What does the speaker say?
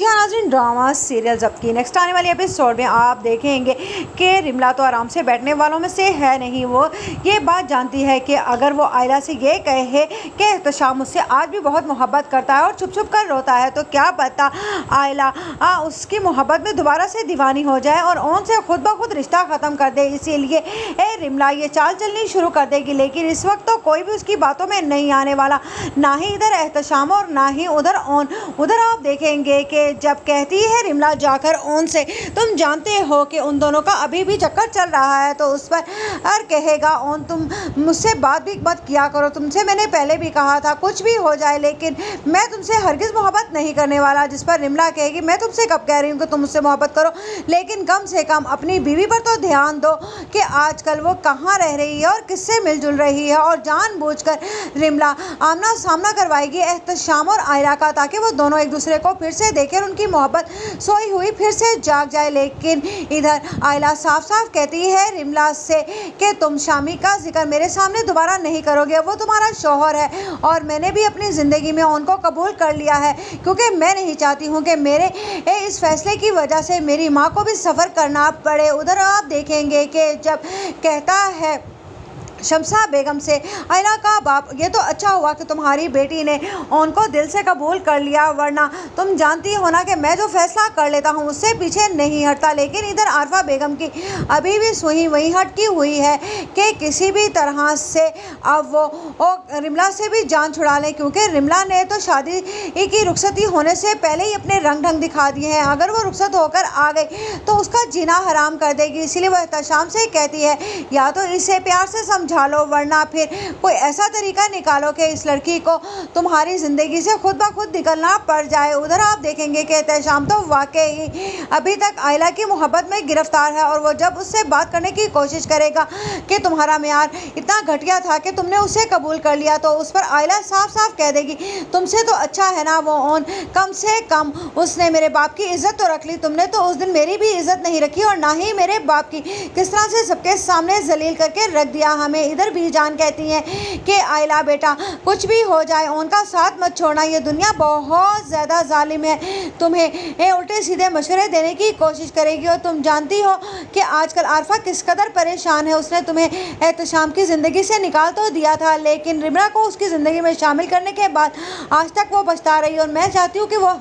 जी हाँ नाज़रीन, drama serial ज़ब्त की नेक्स्ट आने वाले एपिसोड में आप देखेंगे कि रिमला तो आराम से बैठने वालों में से है नहीं। वो ये बात जानती है कि अगर वो आयला से ये कहे कि एहतशाम मुझसे आज भी बहुत मोहब्बत करता है और छुप छुप कर रोता है, तो क्या पता आयला उसकी मोहब्बत में दोबारा से दीवानी हो जाए और उनसे खुद ब खुद रिश्ता ख़त्म कर दे। इसीलिए रिमला ये चाल चलनी शुरू कर देगी, लेकिन इस वक्त तो कोई भी उसकी बातों में नहीं आने वाला, ना ही इधर एहतशाम और ना ही उधर आप देखेंगे कि जब कहती है रिमला जाकर उनसे, तुम जानते हो कि उन दोनों का अभी भी चक्कर चल रहा है, तो उस पर कहेगा ओन तुम मुझसे बात भी मत किया करो, तुमसे मैंने पहले भी कहा था कुछ भी हो जाए लेकिन मैं तुमसे हरगिज़ मोहब्बत नहीं करने वाला। जिस पर रिमला कहेगी मैं तुमसे कब कह रही हूँ कि तुम मुझसे मोहब्बत करो, लेकिन कम से कम अपनी बीवी पर तो ध्यान दो कि आजकल वो कहाँ रह रही है और किससे मिलजुल रही है। और जानबूझकर रिमला आमना सामना करवाएगी एहतशाम और आयला का, ताकि वो दोनों एक दूसरे को फिर से देखें और उनकी मोहब्बत सोई हुई फिर से जाग जाए। लेकिन इधर आयला साफ साफ कहती है रिमला से कि तुम शामी का जिक्र मेरे सामने दोबारा नहीं करोगे, वो तुम्हारा शौहर है और मैंने भी अपनी ज़िंदगी में उनको कबूल कर लिया है, क्योंकि मैं नहीं चाहती हूँ कि मेरे इस फैसले की वजह से मेरी माँ को भी सफ़र करना पड़े। उधर आप देखेंगे कि जब कहता है शमसा बेगम से आयला का बाप, ये तो अच्छा हुआ कि तुम्हारी बेटी ने उनको दिल से कबूल कर लिया, वरना तुम जानती हो ना कि मैं जो फैसला कर लेता हूँ उससे पीछे नहीं हटता। लेकिन इधर आरफा बेगम की अभी भी सुई वहीं हटकी हुई है कि किसी भी तरह से अब वो रिमला से भी जान छुड़ा लें, क्योंकि रिमला ने तो शादी की रुखसती होने से पहले ही अपने रंग ढंग दिखा दिए हैं। अगर वो रुखसत होकर आ गई तो उसका जीना हराम कर देगी। इसीलिए वो एहतशाम से कहती है या तो इसे प्यार से लो, वरना फिर कोई ऐसा तरीका निकालो कि इस लड़की को तुम्हारी ज़िंदगी से खुद ब खुद निकलना पड़ जाए। उधर आप देखेंगे कि एहतशाम तो वाकई अभी तक आयला की मोहब्बत में गिरफ्तार है, और वो जब उससे बात करने की कोशिश करेगा कि तुम्हारा मेयार इतना घटिया था कि तुमने उसे कबूल कर लिया, तो उस पर आयला साफ साफ कह देगी तुमसे तो अच्छा है ना वो ओन, कम से कम उसने मेरे बाप की इज्जत तो रख ली, तुमने तो उस दिन मेरी भी इज्जत नहीं रखी और ना ही मेरे बाप की, किस तरह से सबके सामने जलील करके रख दिया हमें। इधर भी जान कहती हैं कि आयला बेटा कुछ भी हो जाए उनका साथ मत छोड़ना, ये दुनिया बहुत ज़्यादा जालिम है, तुम्हें उल्टे सीधे मशवरे देने की कोशिश करेगी। और तुम जानती हो कि आजकल आरफा किस कदर परेशान है, उसने तुम्हें एहतशाम की ज़िंदगी से निकाल तो दिया था, लेकिन रिमला को उसकी ज़िंदगी में शामिल करने के बाद आज तक वो पछता रही, और मैं चाहती हूँ कि वो